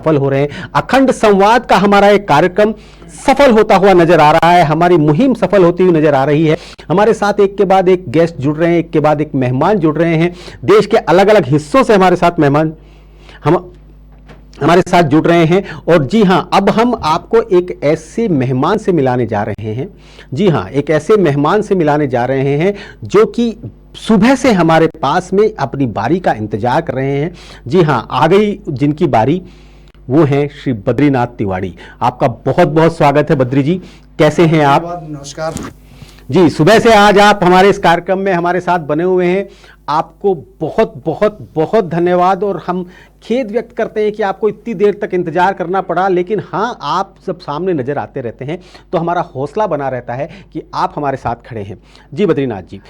सफल हो रहे हैं। अखंड संवाद का हमारा एक कार्यक्रम सफल होता हुआ नजर आ रहा है, हमारी मुहिम सफल होती हुई नजर आ रही है। हमारे साथ एक के बाद एक गेस्ट जुड़ रहे हैं, एक के बाद एक मेहमान जुड़ रहे हैं। देश के अलग अलग हिस्सों से हमारे साथ मेहमान हमारे साथ जुड़ रहे हैं। और जी हां, अब हम आपको एक ऐसे मेहमान से मिलाने जा रहे हैं। जी हां, एक ऐसे मेहमान से मिलाने जा रहे हैं जो कि सुबह से हमारे पास में अपनी बारी का इंतजार कर रहे हैं। जी हां, आ गई जिनकी बारी, वो हैं श्री बद्रीनाथ तिवारी। आपका बहुत बहुत स्वागत है बद्री जी, कैसे हैं आप? नमस्कार जी, सुबह से आज आप हमारे इस कार्यक्रम में हमारे साथ बने हुए हैं। आपको बहुत बहुत बहुत धन्यवाद। और हम खेद व्यक्त करते हैं कि आपको इतनी देर तक इंतजार करना पड़ा, लेकिन हाँ, आप सब सामने नजर आते रहते हैं तो हमारा हौसला बना रहता है कि आप हमारे साथ खड़े हैं। जी बद्रीनाथ जी,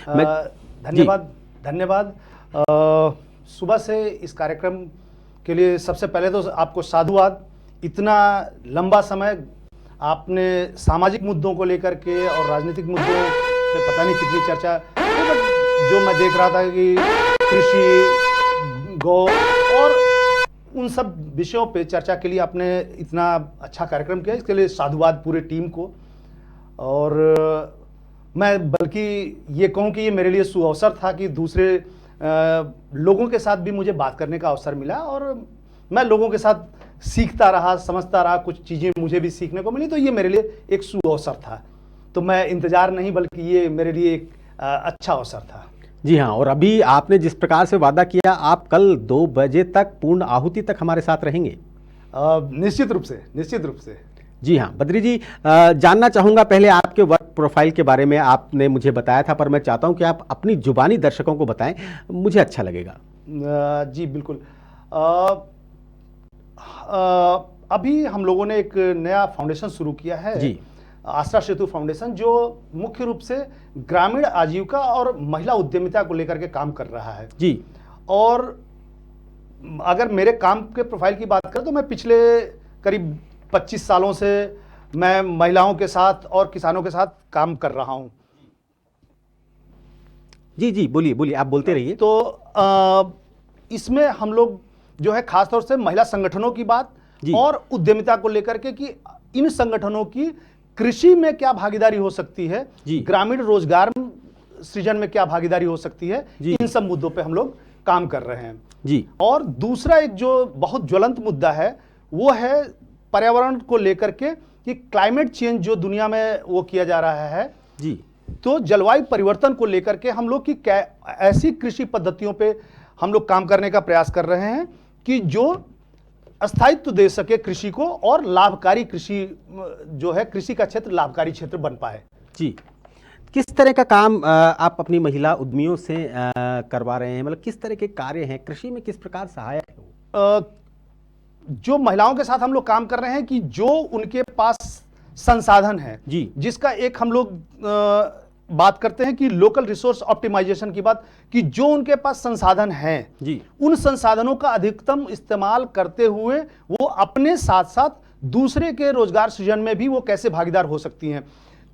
धन्यवाद। सुबह से इस कार्यक्रम के लिए सबसे पहले तो आपको साधुवाद। इतना लंबा समय आपने सामाजिक मुद्दों को लेकर के और राजनीतिक मुद्दों पे पता नहीं कितनी चर्चा, जो मैं देख रहा था कि कृषि, गौ और उन सब विषयों पे चर्चा के लिए आपने इतना अच्छा कार्यक्रम किया, इसके लिए साधुवाद पूरे टीम को। और मैं बल्कि ये कहूँ कि ये मेरे लिए सुअवसर था कि दूसरे लोगों के साथ भी मुझे बात करने का अवसर मिला और मैं लोगों के साथ सीखता रहा, समझता रहा, कुछ चीज़ें मुझे भी सीखने को मिली। तो ये मेरे लिए एक सुअवसर था। तो मैं इंतजार नहीं, बल्कि ये मेरे लिए एक अच्छा अवसर था। जी हाँ, और अभी आपने जिस प्रकार से वादा किया, आप कल 2 बजे तक पूर्ण आहुति तक हमारे साथ रहेंगे। निश्चित रूप से। जी हाँ बद्री जी, जानना चाहूँगा पहले आपके वर्क प्रोफाइल के बारे में। आपने मुझे बताया था, पर मैं चाहता हूँ कि आप अपनी जुबानी दर्शकों को बताएं, मुझे अच्छा लगेगा। जी बिल्कुल। अभी हम लोगों ने एक नया फाउंडेशन शुरू किया है जी, आश्रा सेतु फाउंडेशन, जो मुख्य रूप से ग्रामीण आजीविका और महिला उद्यमिता को लेकर के काम कर रहा है जी। और अगर मेरे काम के प्रोफाइल की बात करें तो मैं पिछले करीब 25 सालों से मैं महिलाओं के साथ और किसानों के साथ काम कर रहा हूं। जी जी, बोलिए, आप बोलते रहिए। तो इसमें हम लोग जो है खासतौर से महिला संगठनों की बात और उद्यमिता को लेकर के कि इन संगठनों की कृषि में क्या भागीदारी हो सकती है, ग्रामीण रोजगार सृजन में क्या भागीदारी हो सकती है, इन सब मुद्दों पे हम लोग काम कर रहे हैं जी। और दूसरा एक जो बहुत ज्वलंत मुद्दा है वो है पर्यावरण को लेकर के कि क्लाइमेट चेंज जो दुनिया में वो किया जा रहा है जी। तो जलवायु परिवर्तन को लेकर के हम लोग की ऐसी कृषि पद्धतियों पे हम लोग काम करने का प्रयास कर रहे हैं कि जो स्थायित्व दे सके कृषि को और लाभकारी कृषि जो है, कृषि का क्षेत्र लाभकारी क्षेत्र बन पाए जी। किस तरह का काम आप अपनी महिला उद्यमियों से करवा रहे हैं? मतलब किस तरह के कार्य हैं, कृषि में किस प्रकार सहायक है वो? जो महिलाओं के साथ हम लोग काम कर रहे हैं कि जो उनके पास संसाधन है जी, जिसका एक हम लोग बात करते हैं कि लोकल रिसोर्स ऑप्टिमाइजेशन की बात, कि जो उनके पास संसाधन हैं जी, उन संसाधनों का अधिकतम इस्तेमाल करते हुए वो अपने साथ साथ दूसरे के रोजगार सृजन में भी वो कैसे भागीदार हो सकती हैं।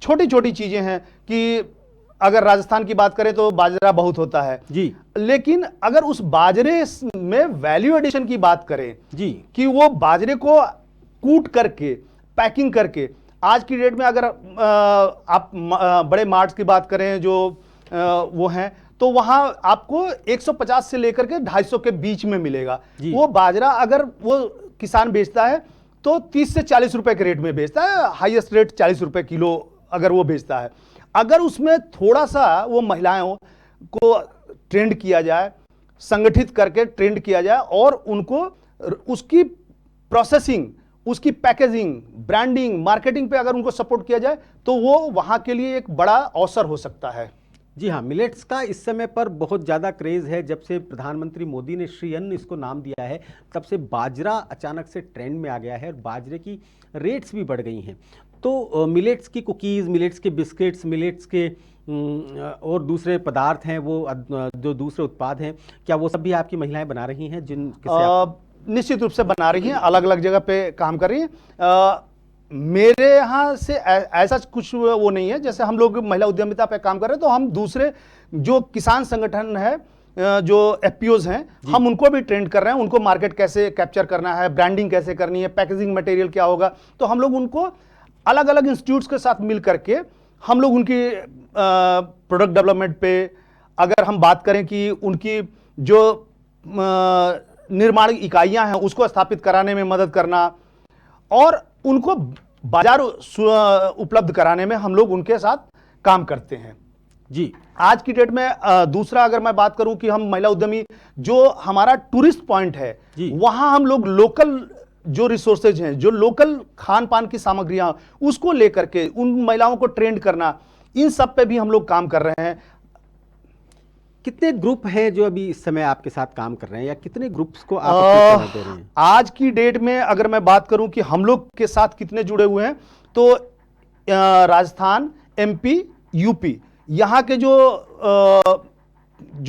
छोटी छोटी चीजें हैं कि अगर राजस्थान की बात करें तो बाजरा बहुत होता है जी, लेकिन अगर उस बाजरे में वैल्यू एडिशन की बात करें जी, कि वो बाजरे को कूट करके पैकिंग करके, आज की डेट में अगर आप बड़े मार्ट्स की बात करें जो वो हैं, तो वहां आपको 150 से लेकर के 250 के बीच में मिलेगा। वो बाजरा अगर वो किसान बेचता है तो 30 से 40 रुपए के रेट में बेचता है, हाईएस्ट रेट 40 रुपए किलो अगर वो बेचता है। अगर उसमें थोड़ा सा वो महिलाओं को ट्रेंड किया जाए, संगठित करके ट्रेंड किया जाए और उनको उसकी प्रोसेसिंग, उसकी पैकेजिंग, ब्रांडिंग, मार्केटिंग पे अगर उनको सपोर्ट किया जाए तो वो वहां के लिए एक बड़ा अवसर हो सकता है। जी हाँ, मिलेट्स का इस समय पर बहुत ज़्यादा क्रेज़ है। जब से प्रधानमंत्री मोदी ने श्री अन्न इसको नाम दिया है, तब से बाजरा अचानक से ट्रेंड में आ गया है और बाजरे की रेट्स भी बढ़ गई हैं। तो मिलेट्स की कुकीज़, मिलेट्स के बिस्किट्स, मिलेट्स के और दूसरे पदार्थ हैं, वो जो दूसरे उत्पाद हैं, क्या वो सब भी आपकी महिलाएं बना रही हैं? निश्चित रूप से बना रही हैं, अलग अलग जगह पे काम कर रही हैं। मेरे यहाँ से ऐसा कुछ वो नहीं है। जैसे हम लोग महिला उद्यमिता पे काम कर रहे हैं तो हम दूसरे जो किसान संगठन है जो एफपीओज हैं हम उनको भी ट्रेंड कर रहे हैं, उनको मार्केट कैसे कैप्चर करना है, ब्रांडिंग कैसे करनी है, पैकेजिंग मटेरियल क्या होगा, तो हम लोग उनको अलग अलग इंस्टीट्यूट्स के साथ मिल करके हम लोग उनकी प्रोडक्ट डेवलपमेंट पे, अगर हम बात करें कि उनकी जो निर्माण इकाइयां हैं उसको स्थापित कराने में मदद करना और उनको बाजार उपलब्ध कराने में हम लोग उनके साथ काम करते हैं। जी, आज की डेट में दूसरा अगर मैं बात करूं कि हम महिला उद्यमी जो हमारा टूरिस्ट पॉइंट है वहां हम लोग लोकल जो रिसोर्सेज हैं, जो लोकल खान पान की सामग्रियां उसको लेकर के उन महिलाओं को ट्रेंड करना, इन सब पे भी हम लोग काम कर रहे हैं। कितने ग्रुप हैं जो अभी इस समय आपके साथ काम कर रहे हैं, या कितने ग्रुप्स को आप अपनी तरफ दे रहे हैं? आज की डेट में अगर मैं बात करूं कि हम लोग के साथ कितने जुड़े हुए हैं, तो राजस्थान, एमपी, यूपी यहाँ के जो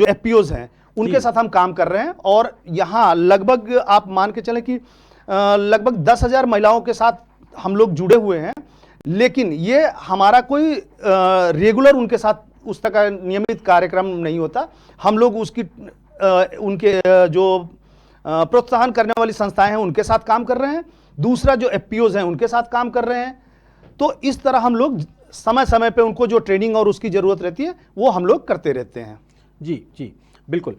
एफपीओज हैं उनके साथ हम काम कर रहे हैं और यहाँ लगभग आप मान के चलें कि लगभग 10,000 महिलाओं के साथ हम लोग जुड़े हुए हैं। लेकिन ये हमारा कोई रेगुलर उनके साथ उस तरह का नियमित कार्यक्रम नहीं होता। हम लोग उसकी उनके जो प्रोत्साहन करने वाली संस्थाएं हैं उनके साथ काम कर रहे हैं, दूसरा जो एफपीओज हैं उनके साथ काम कर रहे हैं। तो इस तरह हम लोग समय समय पे उनको जो ट्रेनिंग और उसकी जरूरत रहती है वो हम लोग करते रहते हैं। जी जी बिल्कुल।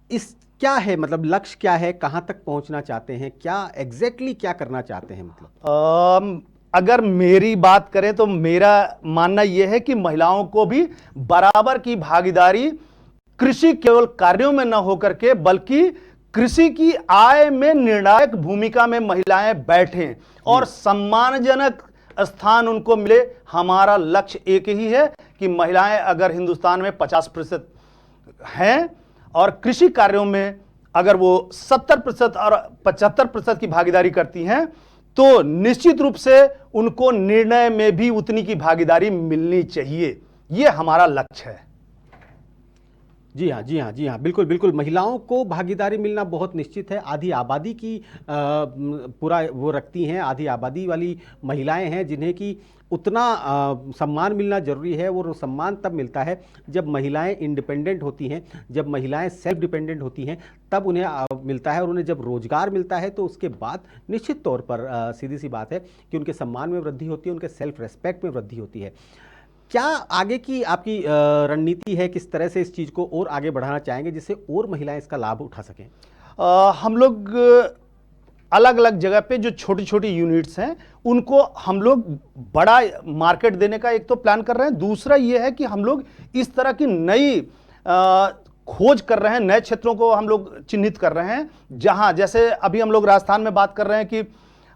इस क्या है, मतलब लक्ष्य क्या है, कहाँ तक पहुँचना चाहते हैं, क्या एग्जैक्टली क्या करना चाहते हैं? मतलब अगर मेरी बात करें तो मेरा मानना यह है कि महिलाओं को भी बराबर की भागीदारी कृषि केवल कार्यों में न होकर के बल्कि कृषि की आय में निर्णायक भूमिका में महिलाएं बैठें और सम्मानजनक स्थान उनको मिले। हमारा लक्ष्य एक ही है कि महिलाएं अगर हिंदुस्तान में 50% हैं और कृषि कार्यों में अगर वो 70% और 75% की भागीदारी करती हैं तो निश्चित रूप से उनको निर्णय में भी उतनी की भागीदारी मिलनी चाहिए। ये हमारा लक्ष्य है। जी हाँ, जी हाँ, जी हाँ, बिल्कुल बिल्कुल। महिलाओं को भागीदारी मिलना बहुत निश्चित है। आधी आबादी की पूरा वो रखती हैं, आधी आबादी वाली महिलाएं हैं जिन्हें कि उतना सम्मान मिलना जरूरी है। वो सम्मान तब मिलता है जब महिलाएं इंडिपेंडेंट होती हैं, जब महिलाएं सेल्फ डिपेंडेंट होती हैं, तब उन्हें मिलता है। और उन्हें जब रोजगार मिलता है तो उसके बाद निश्चित तौर पर सीधी सी बात है कि उनके सम्मान में वृद्धि होती है, उनके सेल्फ रेस्पेक्ट में वृद्धि होती है। क्या आगे की आपकी रणनीति है, किस तरह से इस चीज़ को और आगे बढ़ाना चाहेंगे जिससे और महिलाएं इसका लाभ उठा सकें? हम लोग अलग अलग जगह पे जो छोटी छोटी यूनिट्स हैं उनको हम लोग बड़ा मार्केट देने का एक तो प्लान कर रहे हैं, दूसरा ये है कि हम लोग इस तरह की नई खोज कर रहे हैं, नए क्षेत्रों को हम लोग चिन्हित कर रहे हैं। जहां जैसे अभी हम लोग राजस्थान में बात कर रहे हैं कि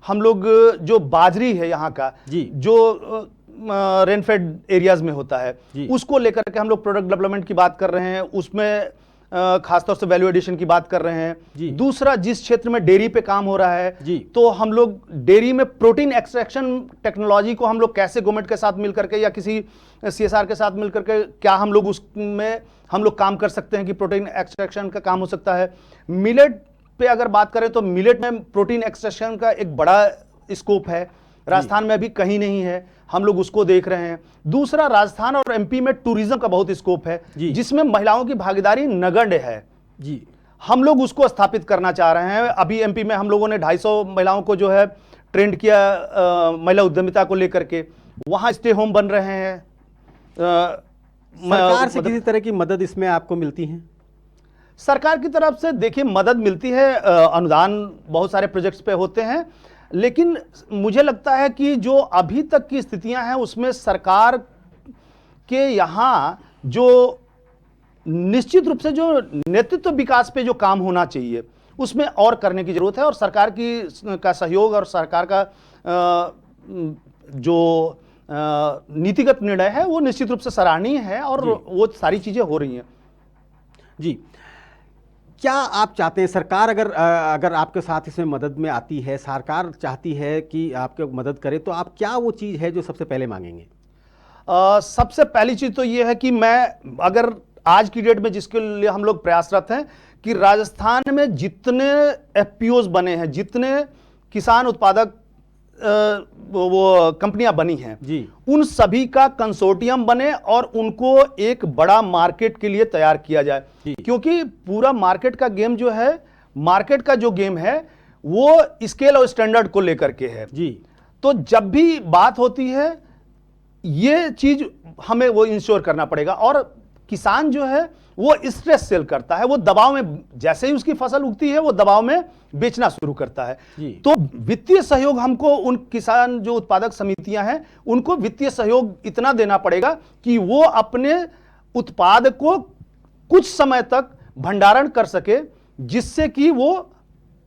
हम लोग जो बाजरी है यहाँ का जो रेनफेड एरियाज में होता है उसको लेकर के हम लोग प्रोडक्ट डेवलपमेंट की बात कर रहे हैं, उसमें खासतौर से वैल्यू एडिशन की बात कर रहे हैं। दूसरा जिस क्षेत्र में डेयरी पे काम हो रहा है तो हम लोग डेयरी में प्रोटीन एक्सट्रैक्शन टेक्नोलॉजी को हम लोग कैसे गवर्नमेंट के साथ मिलकर के या किसी सीएसआर के साथ मिलकर के क्या हम लोग उसमें हम लोग काम कर सकते हैं कि प्रोटीन एक्सट्रैक्शन का काम हो सकता है। मिलेट पे अगर बात करें तो मिलेट में प्रोटीन एक्सट्रैक्शन का एक बड़ा स्कोप है, राजस्थान में अभी कहीं नहीं है, हम लोग उसको देख रहे हैं। दूसरा राजस्थान और एमपी में टूरिज्म का बहुत स्कोप है जिसमें महिलाओं की भागीदारी नगण्य है जी, हम लोग उसको स्थापित करना चाह रहे हैं। अभी एमपी में हम लोगों ने 250 महिलाओं को जो है ट्रेंड किया महिला उद्यमिता को लेकर के, वहां स्टे होम बन रहे हैं। सरकार से किसी तरह की मदद इसमें आपको मिलती है? सरकार की तरफ से देखिए मदद मिलती है, अनुदान बहुत सारे प्रोजेक्ट्स पे होते हैं, लेकिन मुझे लगता है कि जो अभी तक की स्थितियां हैं उसमें सरकार के यहाँ जो निश्चित रूप से जो नेतृत्व विकास पे जो काम होना चाहिए उसमें और करने की जरूरत है। और सरकार का सहयोग और सरकार का जो नीतिगत निर्णय है वो निश्चित रूप से सराहनीय है और वो सारी चीजें हो रही हैं। जी, क्या आप चाहते हैं सरकार अगर आपके साथ इसमें मदद में आती है, सरकार चाहती है कि आपके मदद करे, तो आप क्या वो चीज़ है जो सबसे पहले मांगेंगे? सबसे पहली चीज़ तो ये है कि मैं अगर आज की डेट में जिसके लिए हम लोग प्रयासरत हैं कि राजस्थान में जितने एफपीओज बने हैं, जितने किसान उत्पादक वो कंपनियां बनी हैं जी, उन सभी का कंसोर्टियम बने और उनको एक बड़ा मार्केट के लिए तैयार किया जाए, क्योंकि पूरा मार्केट का गेम जो है, मार्केट का जो गेम है वो स्केल और स्टैंडर्ड को लेकर के है जी, तो जब भी बात होती है ये चीज हमें वो इंश्योर करना पड़ेगा। और किसान जो है वो स्ट्रेस सेल करता है, वो दबाव में, जैसे ही उसकी फसल उगती है वो दबाव में बेचना शुरू करता है। तो वित्तीय सहयोग हमको उन किसान जो उत्पादक समितियां हैं उनको वित्तीय सहयोग इतना देना पड़ेगा कि वो अपने उत्पाद को कुछ समय तक भंडारण कर सके, जिससे कि वो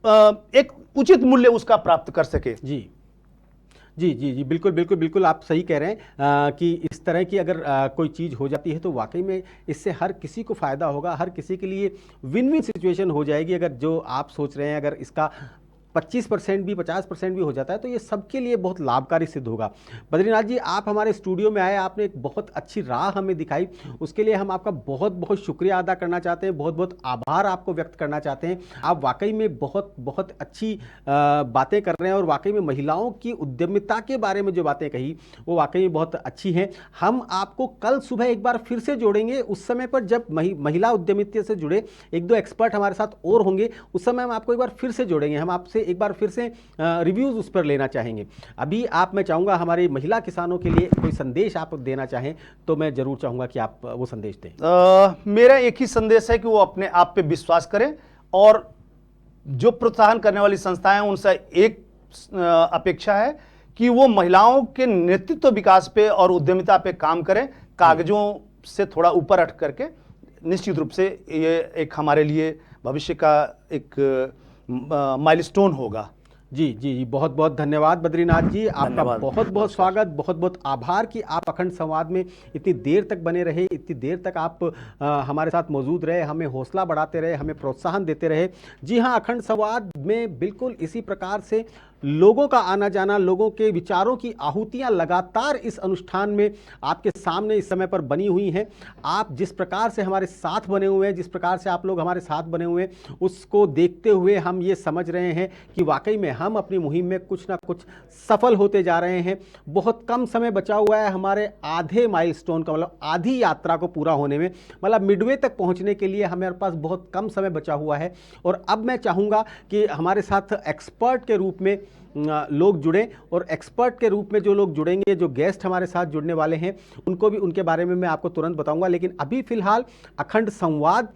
एक उचित मूल्य उसका प्राप्त कर सके। जी जी जी जी, बिल्कुल बिल्कुल बिल्कुल, आप सही कह रहे हैं कि इस तरह की अगर कोई चीज़ हो जाती है तो वाकई में इससे हर किसी को फ़ायदा होगा, हर किसी के लिए विन विन सिचुएशन हो जाएगी। अगर जो आप सोच रहे हैं अगर इसका 25% भी 50% भी हो जाता है तो ये सबके लिए बहुत लाभकारी सिद्ध होगा। बद्रीनाथ जी, आप हमारे स्टूडियो में आए, आपने एक बहुत अच्छी राह हमें दिखाई, उसके लिए हम आपका बहुत बहुत शुक्रिया अदा करना चाहते हैं, बहुत बहुत आभार आपको व्यक्त करना चाहते हैं। आप वाकई में बहुत बहुत अच्छी बातें कर रहे हैं और वाकई में महिलाओं की उद्यमिता के बारे में जो बातें कही वो वाकई में बहुत अच्छी हैं। हम आपको कल सुबह एक बार फिर से जोड़ेंगे, उस समय पर जब महिला उद्यमिता से जुड़े एक दो एक्सपर्ट हमारे साथ और होंगे, उस समय हम आपको एक बार फिर से जोड़ेंगे, हम आपसे एक बार फिर से रिव्यूज उस पर लेना चाहेंगे। अभी मैं चाहूँगा हमारी महिला किसानों के लिए कोई संदेश आप देना चाहें तो मैं जरूर चाहूँगा कि आप वो संदेश दें। मेरा एक ही संदेश है कि वो अपने आप पे विश्वास करें और जो प्रोत्साहन करने वाली संस्थाएं हैं उनसे एक अपेक्षा है कि वो महिलाओं के नेतृत्व विकास पे और उद्यमिता पे काम करें, कागजों से थोड़ा ऊपर हट करके। निश्चित रूप से ये एक हमारे लिए भविष्य का एक माइलस्टोन होगा। जी जी जी, बहुत बहुत धन्यवाद बद्रीनाथ जी, आपका बहुत बहुत स्वागत, बहुत बहुत आभार कि आप अखंड संवाद में इतनी देर तक बने रहे, इतनी देर तक आप हमारे साथ मौजूद रहे, हमें हौसला बढ़ाते रहे, हमें प्रोत्साहन देते रहे। जी हाँ, अखंड संवाद में बिल्कुल इसी प्रकार से लोगों का आना जाना, लोगों के विचारों की आहुतियाँ लगातार इस अनुष्ठान में आपके सामने इस समय पर बनी हुई हैं। आप जिस प्रकार से हमारे साथ बने हुए हैं, जिस प्रकार से आप लोग हमारे साथ बने हुए हैं, उसको देखते हुए हम ये समझ रहे हैं कि वाकई में हम अपनी मुहिम में कुछ ना कुछ सफल होते जा रहे हैं। बहुत कम समय बचा हुआ है हमारे आधे माइलस्टोन का, मतलब आधी यात्रा को पूरा होने में, मतलब मिडवे तक पहुंचने के लिए हमारे पास बहुत कम समय बचा हुआ है। और अब मैं चाहूँगा कि हमारे साथ एक्सपर्ट के रूप में लोग जुड़ें, और एक्सपर्ट के रूप में जो लोग जुड़ेंगे, जो गेस्ट हमारे साथ जुड़ने वाले हैं, उनको भी, उनके बारे में मैं आपको तुरंत बताऊंगा। लेकिन अभी फिलहाल अखंड संवाद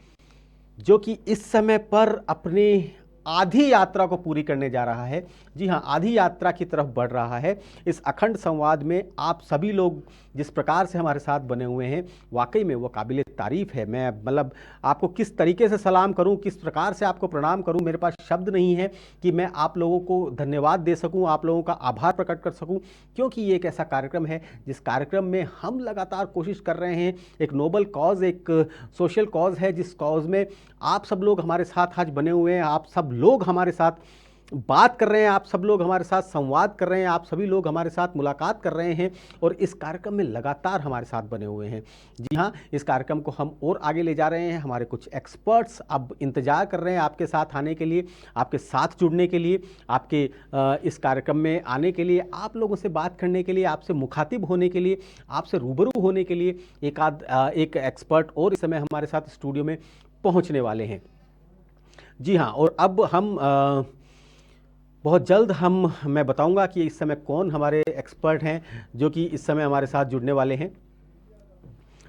जो कि इस समय पर अपनी आधी यात्रा को पूरी करने जा रहा है, जी हाँ, आधी यात्रा की तरफ बढ़ रहा है। इस अखंड संवाद में आप सभी लोग जिस प्रकार से हमारे साथ बने हुए हैं, वाकई में वो काबिल तारीफ़ है। मैं मतलब आपको किस तरीके से सलाम करूं, किस प्रकार से आपको प्रणाम करूं, मेरे पास शब्द नहीं है कि मैं आप लोगों को धन्यवाद दे सकूं, आप लोगों का आभार प्रकट कर सकूं, क्योंकि ये एक ऐसा कार्यक्रम है जिस कार्यक्रम में हम लगातार कोशिश कर रहे हैं। एक नोबल कॉज, एक सोशल कॉज है, जिस कॉज में आप सब लोग हमारे साथ आज बने हुए हैं, आप सब लोग हमारे साथ बात कर रहे हैं, आप सब लोग हमारे साथ संवाद कर रहे हैं, आप सभी लोग हमारे साथ मुलाकात कर रहे हैं और इस कार्यक्रम में लगातार हमारे साथ बने हुए हैं। जी हाँ, इस कार्यक्रम को हम और आगे ले जा रहे हैं। हमारे कुछ एक्सपर्ट्स अब इंतजार कर रहे हैं आपके साथ आने के लिए, आपके साथ जुड़ने के लिए, आपके इस कार्यक्रम में आने के लिए, आप लोगों से बात करने के लिए, आपसे मुखातिब होने के लिए, आपसे रूबरू होने के लिए। एक एक्सपर्ट और इस समय हमारे साथ स्टूडियो में पहुँचने वाले हैं। जी हाँ, और अब हम बहुत जल्द मैं बताऊंगा कि इस समय कौन हमारे एक्सपर्ट हैं जो कि इस समय हमारे साथ जुड़ने वाले हैं।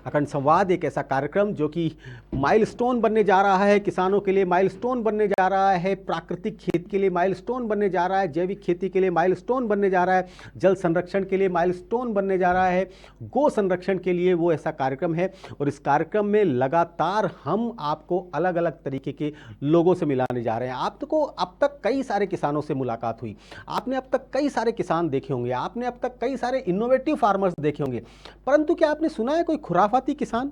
अखंड संवाद एक ऐसा कार्यक्रम जो कि माइलस्टोन बनने जा रहा है, किसानों के लिए माइलस्टोन बनने जा रहा है, प्राकृतिक खेती के लिए माइलस्टोन बनने जा रहा है, जैविक खेती के लिए माइलस्टोन बनने जा रहा है, जल संरक्षण के लिए माइलस्टोन बनने जा रहा है, गो संरक्षण के लिए वो ऐसा कार्यक्रम है। और इस कार्यक्रम में लगातार हम आपको अलग अलग तरीके के लोगों से मिलाने जा रहे हैं। आपको अब तक कई सारे किसानों से मुलाकात हुई, आपने अब तक कई सारे किसान देखे होंगे, आपने अब तक कई सारे इनोवेटिव फार्मर्स देखे होंगे, परंतु क्या आपने सुना है कोई खुराफाती किसान?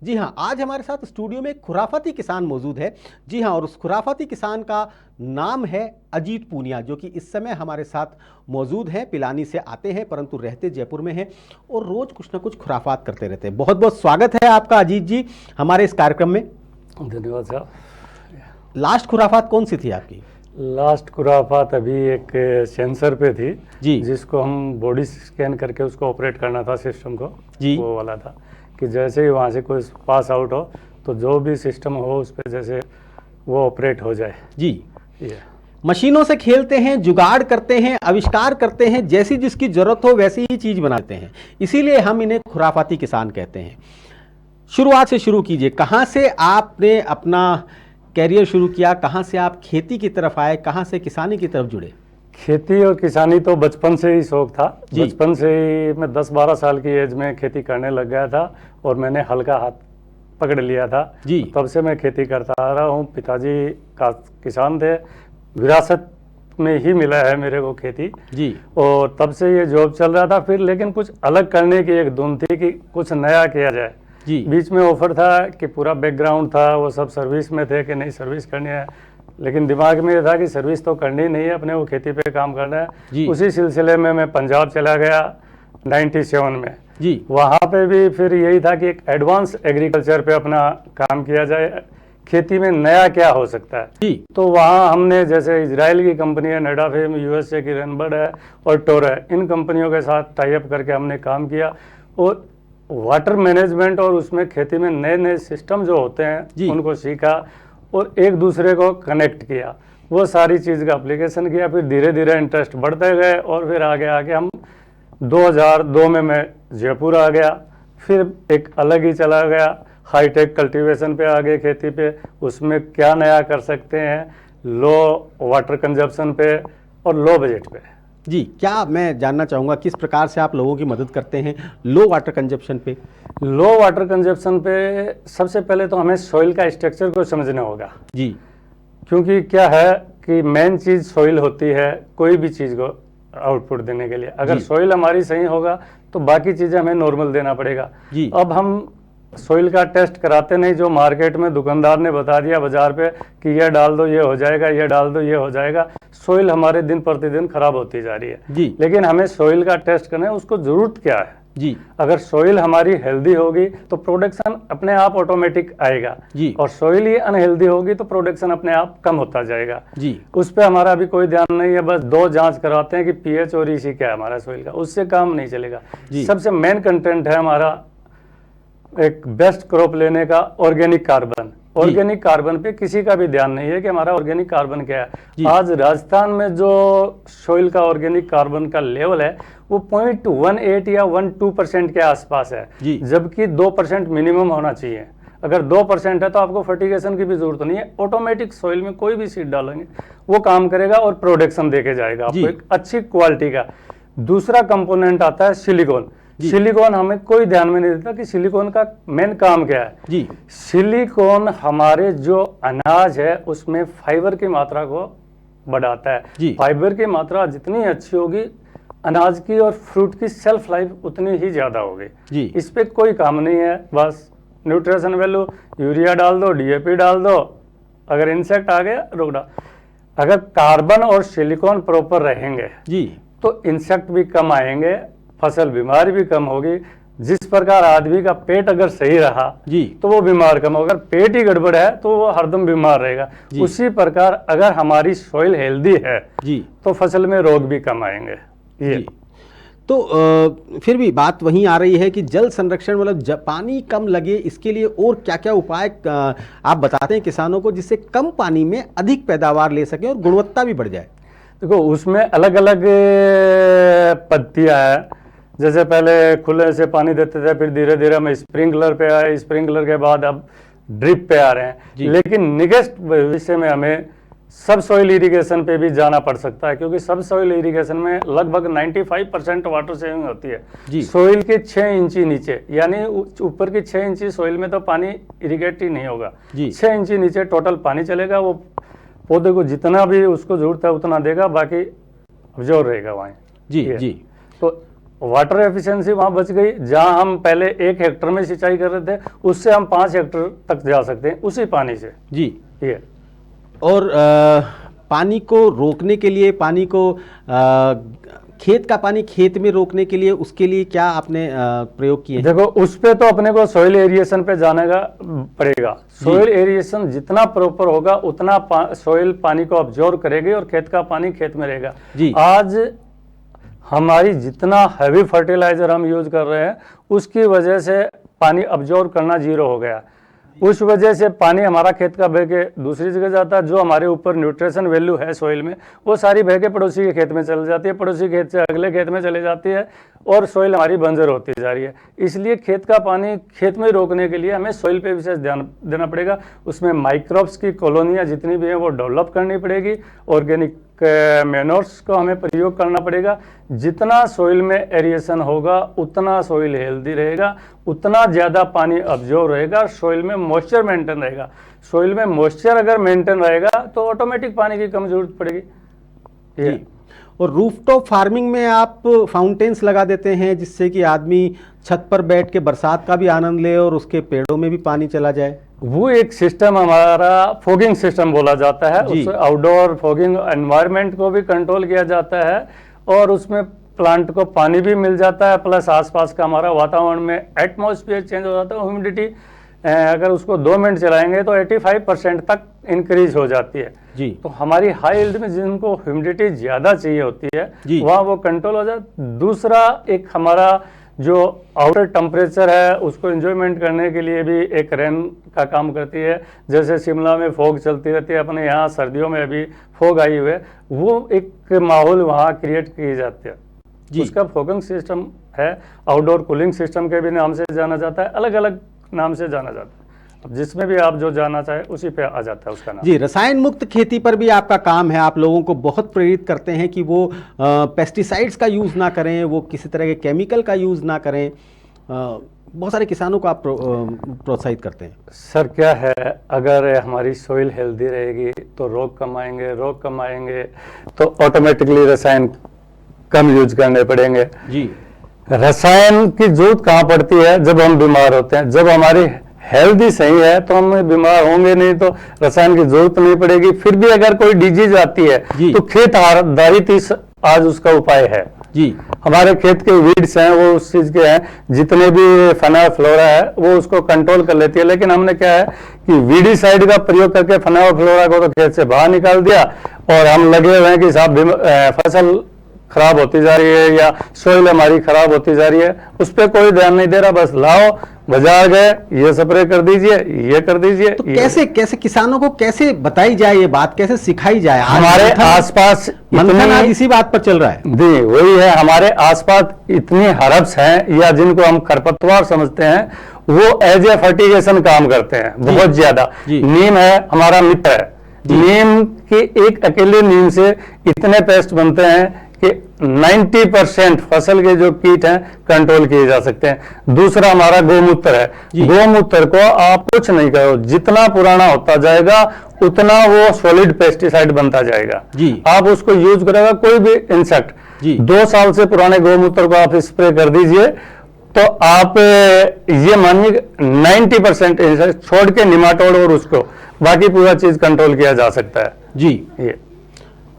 जी हाँ, आज हमारे साथ स्टूडियो में एक खुराफाती किसान मौजूद है। जी हाँ, और उस खुराफाती किसान का नाम है अजीत पूनिया, जो कि इस समय हमारे साथ मौजूद हैं। पिलानी से आते हैं परंतु रहते जयपुर में हैं और रोज कुछ ना कुछ खुराफात करते रहते हैं। बहुत बहुत स्वागत है आपका अजीत जी हमारे इस कार्यक्रम में। धन्यवाद साहब। लास्ट खुराफात कौन सी थी आपकी? लास्ट खुराफात अभी एक सेंसर पे थी जी। जिसको हम बॉडी स्कैन करके उसको ऑपरेट करना था सिस्टम को जी। वो वाला था कि जैसे ही वहाँ से कोई पास आउट हो तो जो भी सिस्टम हो उस पर जैसे वो ऑपरेट हो जाए। जी। ये मशीनों से खेलते हैं, जुगाड़ करते हैं, आविष्कार करते हैं, जैसी जिसकी जरूरत हो वैसी ही चीज बनाते हैं, इसीलिए हम इन्हें खुराफाती किसान कहते हैं। शुरुआत से शुरू कीजिए, कहाँ से आपने अपना कैरियर शुरू किया, कहाँ से आप खेती की तरफ आए, कहाँ से किसानी की तरफ जुड़े? खेती और किसानी तो बचपन से ही शौक था। जी। बचपन से ही मैं 10-12 साल की एज में खेती करने लग गया था और मैंने हल्का हाथ पकड़ लिया था जी। तब से मैं खेती करता आ रहा हूँ। पिताजी का किसान थे, विरासत में ही मिला है मेरे को खेती जी। और तब से ये जॉब चल रहा था। फिर लेकिन कुछ अलग करने की एक धुन थी कि कुछ नया किया जाए। जी। बीच में ऑफर था कि पूरा बैकग्राउंड था, वो सब सर्विस में थे कि नहीं सर्विस करनी है, लेकिन दिमाग में ये था कि सर्विस तो करनी नहीं है, अपने वो खेती पे काम करना जी। है। उसी सिलसिले में मैं पंजाब चला गया 97 में जी। वहाँ पे भी फिर यही था कि एक एडवांस एग्रीकल्चर पे अपना काम किया जाए, खेती में नया क्या हो सकता है। जी। तो वहाँ हमने जैसे इजराइल की कंपनी है नेडाफेम, यूएसए की रेनबर्ड है और टोर है, इन कंपनियों के साथ टाई अप करके हमने काम किया और वाटर मैनेजमेंट और उसमें खेती में नए नए सिस्टम जो होते हैं उनको सीखा और एक दूसरे को कनेक्ट किया, वो सारी चीज़ का एप्लीकेशन किया। फिर धीरे धीरे इंटरेस्ट बढ़ते गए और फिर आगे आगे हम 2002 में मैं जयपुर आ गया, फिर एक अलग ही चला गया, हाईटेक कल्टीवेशन पे आ गए खेती पे, उसमें क्या नया कर सकते हैं, लो वाटर कंजप्शन पे और लो बजट पे। जी, क्या मैं जानना चाहूँगा किस प्रकार से आप लोगों की मदद करते हैं लो वाटर कंजप्शन पे? लो वाटर कंजप्शन पे सबसे पहले तो हमें सॉइल का स्ट्रक्चर को समझना होगा जी। क्योंकि क्या है कि मेन चीज़ सॉइल होती है कोई भी चीज़ को आउटपुट देने के लिए। अगर सॉइल हमारी सही होगा तो बाकी चीज़ें हमें नॉर्मल देना पड़ेगा। जी। अब हम सॉइल का टेस्ट कराते नहीं, जो मार्केट में दुकानदार ने बता दिया बाजार पे कि ये डाल दो ये हो जाएगा, ये डाल दो ये हो जाएगा, सॉइल हमारे दिन प्रतिदिन खराब होती जा रही है। जी। लेकिन हमें सॉइल का टेस्ट करना है, उसको जरूरत क्या है। जी। अगर सॉइल हमारी हेल्दी होगी तो प्रोडक्शन अपने आप ऑटोमेटिक आएगा। जी। और सॉइल ही अनहेल्दी होगी तो प्रोडक्शन अपने आप कम होता जाएगा। जी। उस पर हमारा अभी कोई ध्यान नहीं है, बस 2 जांच कराते हैं कि पीएच और ईसी क्या है हमारा सॉइल का, उससे काम नहीं चलेगा। सबसे मेन कंटेंट है हमारा एक बेस्ट क्रॉप लेने का ऑर्गेनिक कार्बन। ऑर्गेनिक कार्बन पे किसी का भी ध्यान नहीं है कि हमारा ऑर्गेनिक कार्बन क्या है। आज राजस्थान में जो सॉइल का ऑर्गेनिक कार्बन का लेवल है वो 0.18 या 1-2% के आसपास है, जबकि 2% मिनिमम होना चाहिए। अगर 2% है तो आपको फर्टिगेशन की भी जरूरत नहीं है, ऑटोमेटिक सॉइल में कोई भी सीड डालेंगे वो काम करेगा और प्रोडक्शन देके जाएगा आपको एक अच्छी क्वालिटी का। दूसरा कंपोनेंट आता है सिलिकॉन। सिलिकॉन हमें कोई ध्यान में नहीं देता कि सिलिकॉन का मेन काम क्या है। जी। सिलिकॉन हमारे जो अनाज है उसमें फाइबर की मात्रा को बढ़ाता है। फाइबर की मात्रा जितनी अच्छी होगी अनाज की और फ्रूट की सेल्फ लाइफ उतनी ही ज्यादा होगी। इस पे कोई काम नहीं है, बस न्यूट्रिशन वैल्यू यूरिया डाल दो, डीएपी डाल दो, अगर इंसेक्ट आ गया रोक डाल। अगर कार्बन और सिलिकॉन प्रॉपर रहेंगे तो इंसेक्ट भी कम आएंगे, फसल बीमारी भी कम होगी। जिस प्रकार आदमी का पेट अगर सही रहा तो वो बीमार कम होगा, अगर पेट ही गड़बड़ है तो वो हरदम बीमार रहेगा। उसी प्रकार अगर हमारी सॉइल हेल्दी है तो फसल में रोग भी कम आएंगे। ये तो फिर भी बात वहीं आ रही है कि जल संरक्षण मतलब पानी कम लगे इसके लिए और क्या क्या उपाय आप बताते हैं किसानों को जिससे कम पानी में अधिक पैदावार ले सकें और गुणवत्ता भी बढ़ जाए? देखो उसमें अलग अलग पद्धतियाँ हैं। जैसे पहले खुले से पानी देते थे, फिर धीरे धीरे हम स्प्रिंकलर पे आए, स्प्रिंकलर के बाद अब ड्रिप पे आ रहे हैं। लेकिन निकट भविष्य में हमें सब सॉइल इरिगेशन पे भी जाना पड़ सकता है, क्योंकि सब सॉइल इरिगेशन में लगभग 95% वाटर सेविंग होती है। सॉइल के 6 इंची नीचे, यानी ऊपर की 6 इंची सॉइल में तो पानी इरिगेट ही नहीं होगा। 6 इंची नीचे टोटल पानी चलेगा, वो पौधे को जितना भी उसको जरूरत है उतना देगा, बाकी अब्जॉर्ब रहेगा वहाँ। जी। तो वाटर एफिशिएंसी वहाँ बच गई। जहाँ हम पहले 1 हेक्टर में सिंचाई कर रहे थे उससे हम 5 हेक्टर तक जा सकते हैं उसी पानी से। ये और पानी को रोकने के लिए, पानी को खेत का पानी खेत में रोकने के लिए उसके लिए क्या आपने प्रयोग किए? देखो, उस पे तो अपने को सॉइल एरिएशन पे जाने का पड़ेगा। सॉइल एरिएशन जितना प्रॉपर होगा उतना सॉइल पानी को ऑब्जॉर्व करेगी और खेत का पानी खेत में रहेगा। आज हमारी जितना हैवी फर्टिलाइजर हम यूज कर रहे हैं उसकी वजह से पानी ऑब्जॉर्व करना जीरो हो गया। उस वजह से पानी हमारा खेत का बह के दूसरी जगह जाता है। जो हमारे ऊपर न्यूट्रिशन वैल्यू है सॉइल में वो सारी बह के पड़ोसी के खेत में चली जाती है, पड़ोसी खेत से अगले खेत में चली जाती है और सॉइल हमारी बंजर होती जा रही है। इसलिए खेत का पानी खेत में रोकने के लिए हमें सॉइल पे विशेष ध्यान देना पड़ेगा। उसमें माइक्रोब्स की कॉलोनियाँ जितनी भी हैं वो डेवलप करनी पड़ेगी। ऑर्गेनिक मैनोर्स को हमें प्रयोग करना पड़ेगा। जितना सॉइल में एरिएशन होगा उतना सॉइल हेल्दी रहेगा, उतना ज़्यादा पानी ऑब्जॉर्व रहेगा, सॉइल में मॉइस्चर मेंटेन रहेगा। सॉइल में मॉइस्चर अगर मेंटेन रहेगा तो ऑटोमेटिक पानी की कम जरूरत पड़ेगी। और रूफटॉप फार्मिंग में आप फाउंटेन्स लगा देते हैं जिससे कि आदमी छत पर बैठ के बरसात का भी आनंद ले और उसके पेड़ों में भी पानी चला जाए। वो एक सिस्टम हमारा फॉगिंग सिस्टम बोला जाता है। उससे आउटडोर फॉगिंग एनवायरनमेंट को भी कंट्रोल किया जाता है और उसमें प्लांट को पानी भी मिल जाता है, प्लस आसपास का हमारा वातावरण में एटमॉस्फेयर चेंज हो जाता है। ह्यूमिडिटी अगर उसको 2 मिनट चलाएंगे तो 85% तक इंक्रीज हो जाती है जी। तो हमारी हाई यील्ड में जिनको ह्यूमिडिटी ज़्यादा चाहिए होती है वहाँ वो कंट्रोल हो जाता है। दूसरा एक हमारा जो आउटर टेम्परेचर है उसको एंजॉयमेंट करने के लिए भी एक रेन का काम करती है। जैसे शिमला में फॉग चलती रहती है, अपने यहाँ सर्दियों में अभी फॉग आई हुई है, वो एक माहौल वहाँ क्रिएट किए जाते हैं। उसका फॉगिंग सिस्टम है। आउटडोर कूलिंग सिस्टम के भी नाम से जाना जाता है, अलग अलग नाम से जाना जाता है। अब जिसमें भी आप जो जानना चाहे उसी पे आ जाता है उसका नाम। जी, रसायन मुक्त खेती पर भी आपका काम है। आप लोगों को बहुत प्रेरित करते हैं कि वो पेस्टिसाइड्स का यूज़ ना करें, वो किसी तरह के केमिकल का यूज़ ना करें। बहुत सारे किसानों को आप प्रोत्साहित करते हैं। सर क्या है, अगर हमारी सॉइल हेल्दी रहेगी तो रोग कम आएंगे तो ऑटोमेटिकली रसायन कम यूज करने पड़ेंगे। जी, रसायन की जरूरत कहाँ पड़ती है? जब हम बीमार होते हैं। जब हमारी हेल्थ ही सही है तो हम बीमार होंगे नहीं, तो रसायन की जरूरत नहीं पड़ेगी। फिर भी अगर कोई डिजीज आती है तो खेत आधारित ही आज उसका उपाय है जी। हमारे खेत के वीड्स हैं वो उस चीज के हैं, जितने भी फना फ्लोरा है वो उसको कंट्रोल कर लेती है। लेकिन हमने क्या है कि वीडीसाइड का प्रयोग करके फना फ्लोरा को तो खेत से बाहर निकाल दिया और हम लगे हुए हैं कि साहब फसल खराब होती जा रही है या सोइल हमारी खराब होती जा रही है, उस पर कोई ध्यान नहीं दे रहा। बस लाओ बाजार गए, ये स्प्रे कर दीजिए, ये कर दीजिए। तो कैसे किसानों को कैसे बताई जाए ये बात, कैसे सिखाई जाए? हमारे आसपास मंथन आज इसी बात पर चल रहा है। जी वही है, हमारे आसपास इतनी हर्ब्स हैं या जिनको हम खरपतवार समझते हैं वो एज ए फर्टिगेशन काम करते हैं बहुत ज्यादा। नीम है हमारा मित्र है, नीम के एक अकेले नीम से इतने पेस्ट बनते हैं कि 90% फसल के जो कीट हैं कंट्रोल किए जा सकते हैं। दूसरा हमारा गोमूत्र है। गोमूत्र को आप कुछ नहीं करो, जितना पुराना होता जाएगा उतना वो सॉलिड पेस्टिसाइड बनता जाएगा जी। आप उसको यूज करेगा कोई भी इंसेक्ट 2 साल से पुराने गोमूत्र को आप स्प्रे कर दीजिए तो आप ये मानिए 90% इंसेक्ट छोड़ के निमाटोड और उसको बाकी पूरा चीज कंट्रोल किया जा सकता है जी।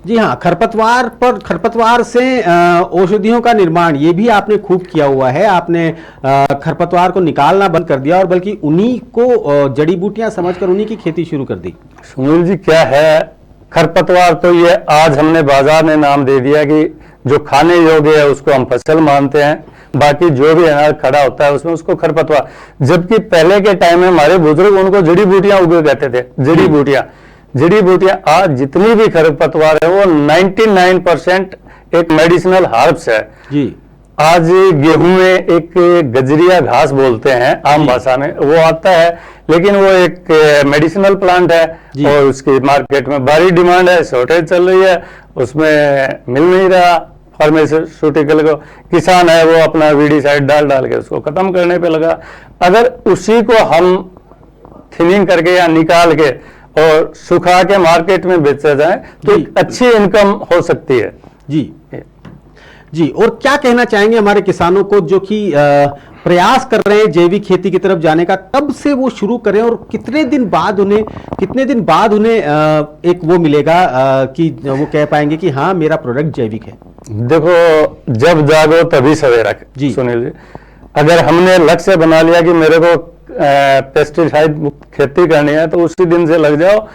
जी हाँ, खरपतवार से औषधियों का निर्माण ये भी आपने खूब किया हुआ है। आपने खरपतवार को निकालना बंद कर दिया और बल्कि उन्हीं को जड़ी बूटियां समझकर उन्हीं की खेती शुरू कर दी। सुनील जी क्या है, खरपतवार तो ये आज हमने बाजार में नाम दे दिया कि जो खाने योग्य है उसको हम फसल मानते हैं, बाकी जो भी अनाज खड़ा होता है उसमें उसको खरपतवार। जबकि पहले के टाइम में हमारे बुजुर्ग उनको जड़ी बूटियां उगे कहते थे। जड़ी बूटियां आज जितनी भी खरपतवार है वो 99% एक मेडिसिनल हर्ब्स है जी। आज गेहूं में एक गजरिया घास बोलते हैं आम भाषा में, वो आता है लेकिन वो एक मेडिसिनल प्लांट है और उसकी मार्केट में भारी डिमांड है, शॉर्टेज चल रही है, उसमें मिल नहीं रहा फार्मास्यूटिकल को। किसान है वो अपना वीडीसाइड डाल के उसको खत्म करने पे लगा। अगर उसी को हम थिनिंग करके या निकाल के और सुखा के मार्केट में बेचा जाए तो अच्छी इनकम हो सकती है जी। और क्या कहना चाहेंगे हमारे किसानों को जो कि प्रयास कर रहे हैं जैविक खेती की तरफ जाने का? कब से वो शुरू करें और कितने दिन बाद उन्हें एक वो मिलेगा कि वो कह पाएंगे कि हाँ मेरा प्रोडक्ट जैविक है? देखो, जब जागो तभी सवेरा जी। सुनील जी, अगर हमने लक्ष्य बना लिया कि मेरे को पेस्टिसाइड मुक्त खेती करनी है तो उसी दिन से लग जाओ,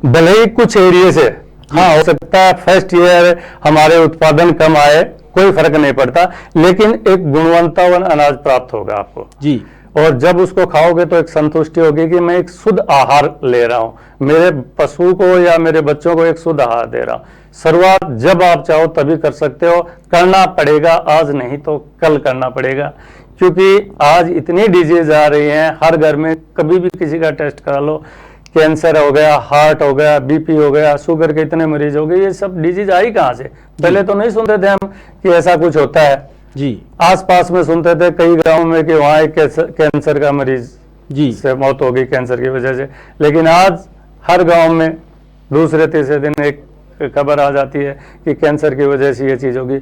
भले ही कुछ एरिया से, हाँ हो सकता है फर्स्ट ईयर हमारे उत्पादन कम आए, कोई फर्क नहीं पड़ता, लेकिन एक गुणवत्तावान अनाज प्राप्त होगा आपको जी। और जब उसको खाओगे तो एक संतुष्टि होगी कि मैं एक शुद्ध आहार ले रहा हूं, मेरे पशु को या मेरे बच्चों को एक शुद्ध आहार दे रहा हूं। शुरुआत जब आप चाहो तभी कर सकते हो, करना पड़ेगा आज नहीं तो कल करना पड़ेगा, क्योंकि आज इतनी डिजीज आ रही हैं, हर घर में कभी भी किसी का टेस्ट करा लो, कैंसर हो गया, हार्ट हो गया, बीपी हो गया, शुगर के इतने मरीज हो गए, ये सब डिजीज आई कहाँ से? पहले तो नहीं सुनते थे हम कि ऐसा कुछ होता है जी। आसपास में सुनते थे कई गांव में कि वहाँ एक कैंसर का मरीज जी से मौत हो गई कैंसर की वजह से, लेकिन आज हर गांव में दूसरे तीसरे दिन एक खबर आ जाती है कि कैंसर की वजह से ये चीज होगी।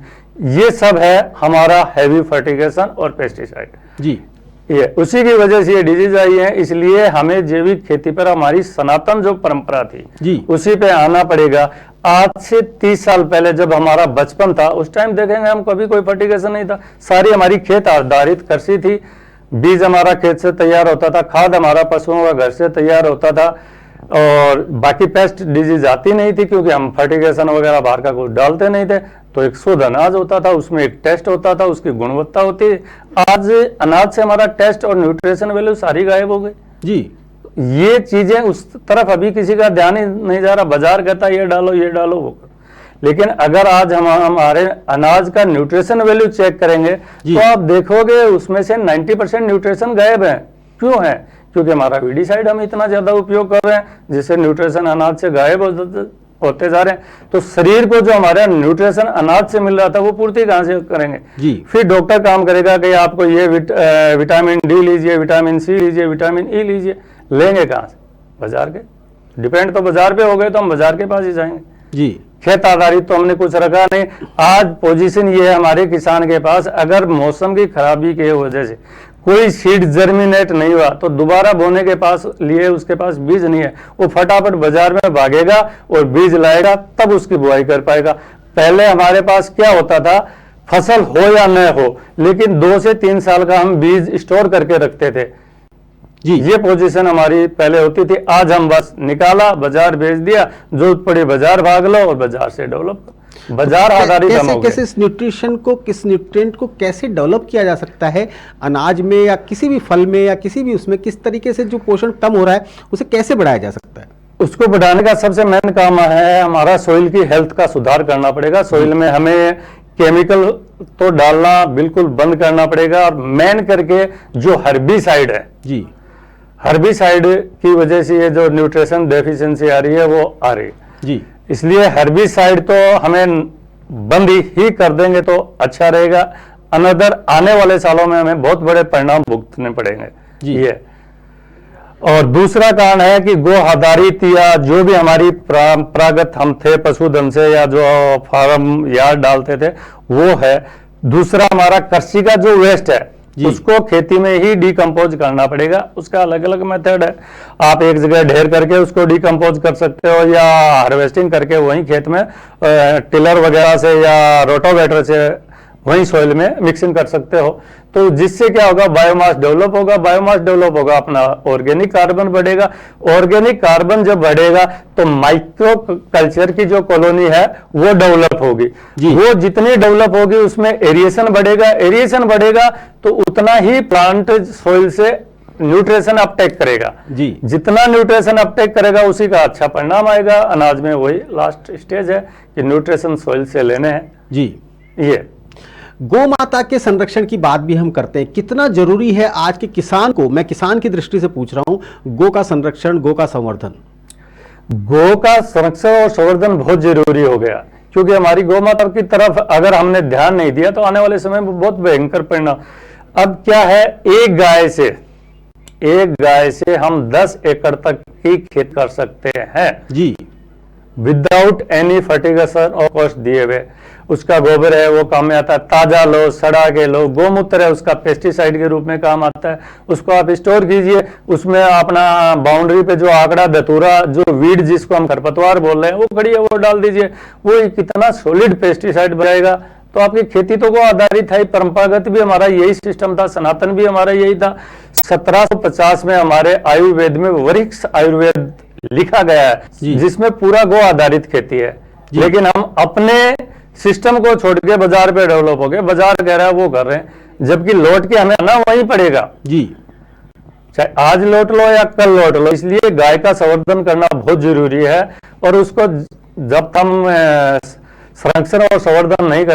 ये सब है हमारा हैवी फर्टिगेशन और पेस्टिसाइड जी। ये उसी की वजह से ये डिजीज आई है, इसलिए हमें जैविक खेती पर हमारी सनातन जो परंपरा थी जी। उसी पे आना पड़ेगा। आज से 30 साल पहले जब हमारा बचपन था उस टाइम देखेंगे हम कभी कोई फर्टिगेशन नहीं था, सारी हमारी खेत आधारित कृषि थी, बीज हमारा खेत से तैयार होता था, खाद हमारा पशुओं का घर से तैयार होता था और बाकी पेस्ट डिजीज आती नहीं थी क्योंकि हम फर्टिगेशन वगैरह बाहर का कुछ डालते नहीं थे। तो एक शुद्ध अनाज होता था, उसमें एक टेस्ट होता था, उसकी गुणवत्ता होती। आज अनाज से हमारा टेस्ट और न्यूट्रिशन वैल्यू सारी गायब हो गई जी। ये चीजें उस तरफ अभी किसी का ध्यान ही नहीं जा रहा। बाजार कहता है ये डालो वो करो, लेकिन अगर आज हम हमारे अनाज का न्यूट्रिशन वैल्यू चेक करेंगे तो आप देखोगे उसमें से 90% न्यूट्रिशन गायब है। क्यों है? क्योंकि हमारा वीडिसाइड हम इतना ज्यादा उपयोग कर रहे हैं जिससे न्यूट्रिशन अनाज से गायब होते जा रहे हैं। तो शरीर को जो हमारा न्यूट्रिशन अनाज से मिल रहा था वो पूर्ति कहां से करेंगे जी। फिर डॉक्टर काम करेगा कि आपको ये विटामिन डी लीजिए, विटामिन सी लीजिए, विटामिन ई लीजिए, लेंगे कहां से? बाजार के। डिपेंड तो बाजार पे हो गए तो हम बाजार के पास ही जाएंगे जी। खेत आधारित तो हमने कुछ रखा नहीं। आज पोजीशन ये है हमारे किसान के पास, अगर मौसम की खराबी की वजह से कोई सीड जर्मिनेट नहीं हुआ तो दोबारा बोने के पास लिए उसके पास बीज नहीं है, वो फटाफट बाजार में भागेगा और बीज लाएगा तब उसकी बुआई कर पाएगा। पहले हमारे पास क्या होता था, फसल हो या न हो लेकिन 2 से 3 साल का हम बीज स्टोर करके रखते थे जी। ये पोजीशन हमारी पहले होती थी। आज हम बस निकाला, बाजार भेज दिया, जरूरत पड़ी बाजार भाग लो और बाजार से डेवलप, बाजार आधारित हम हो गए। कैसे इस न्यूट्रिशन को, किस न्यूट्रिएंट को कैसे डेवलप किया जा सकता है अनाज में या किसी भी फल में या किसी भी उसमें, किस तरीके से जो पोषण कम हो रहा है उसे कैसे बढ़ाया जा सकता है? उसको बढ़ाने का सबसे मेन काम है हमारा सॉइल की हेल्थ का सुधार करना पड़ेगा। सॉइल में हमें केमिकल तो डालना बिल्कुल बंद करना पड़ेगा और मेन करके जो हर्बिसाइड है जी, हर्बिसाइड की वजह से ये जो न्यूट्रिशन डेफिशिएंसी आ रही है वो आ रही है जी। इसलिए हर्बिसाइड तो हमें बंद ही कर देंगे तो अच्छा रहेगा। अनदर आने वाले सालों में हमें बहुत बड़े परिणाम भुगतने पड़ेंगे जी। ये। और दूसरा कारण है कि गो आधारित या जो भी हमारी प्रागत हम थे पशुधन से या जो फार्म यार्ड डालते थे वो है। दूसरा हमारा कृषि का जो वेस्ट है उसको खेती में ही डिकम्पोज करना पड़ेगा। उसका अलग अलग मेथड है, आप एक जगह ढेर करके उसको डिकम्पोज कर सकते हो या हार्वेस्टिंग करके वहीं खेत में टिलर वगैरह से या रोटोवेटर से वहीं सॉइल में मिक्सिंग कर सकते हो। तो जिससे क्या होगा, बायोमास डेवलप होगा, बायोमास डेवलप होगा, अपना ऑर्गेनिक कार्बन बढ़ेगा। ऑर्गेनिक कार्बन जब बढ़ेगा तो माइक्रो कल्चर की जो कॉलोनी है वो डेवलप होगी। वो जितनी डेवलप होगी उसमें एरिएशन बढ़ेगा, एरिएशन बढ़ेगा तो उतना ही प्लांट सॉइल से न्यूट्रिशन अपटेक करेगा जी। जितना न्यूट्रिशन अपटेक करेगा उसी का अच्छा परिणाम आएगा। अनाज में वही लास्ट स्टेज है कि न्यूट्रिशन सॉइल से लेने हैं जी। ये गौ माता के संरक्षण की बात भी हम करते हैं, कितना जरूरी है आज के किसान को, मैं किसान की दृष्टि से पूछ रहा हूं, गौ का संरक्षण, गौ का संवर्धन? गौ का संरक्षण और संवर्धन बहुत जरूरी हो गया क्योंकि हमारी गौ माता की तरफ अगर हमने ध्यान नहीं दिया तो आने वाले समय में बहुत भयंकर परिणाम। अब क्या है, एक गाय से हम 10 एकड़ तक की खेत कर सकते हैं जी। विदाउट एनी फर्टिलाइजर और कॉस्ट दिए हुए। उसका गोबर है वो काम में आता है, ताजा लो, सड़ा के लो। गोमूत्र है उसका पेस्टिसाइड के रूप में काम आता है, उसको आप स्टोर कीजिए। उसमें अपना बाउंड्री पे जो आंकड़ा धतूरा, जो वीड जिसको हम खरपतवार बोल रहे हैं, वो खड़ी है, वो डाल दीजिए। वो कितना सॉलिड पेस्टिसाइड बनाएगा। तो आपकी खेती तो वो आधारित है, परंपरागत भी हमारा यही सिस्टम था, सनातन भी हमारा यही था। 1750 में हमारे आयुर्वेद में वरिक्ष आयुर्वेद लिखा गया है, जिसमें पूरा गो आधारित खेती है। लेकिन हम अपने सिस्टम को छोड़ के बाजार पे डेवलप हो गए, बाजार कह रहा है वो कर रहे हैं, जबकि लौट के हमें आना वहीं पड़ेगा जी। चाहे आज लौट लो या कल लौट लो। इसलिए गाय का संवर्धन करना बहुत जरूरी है, और उसको जब हम संरक्षण और संवर्धन नहीं कर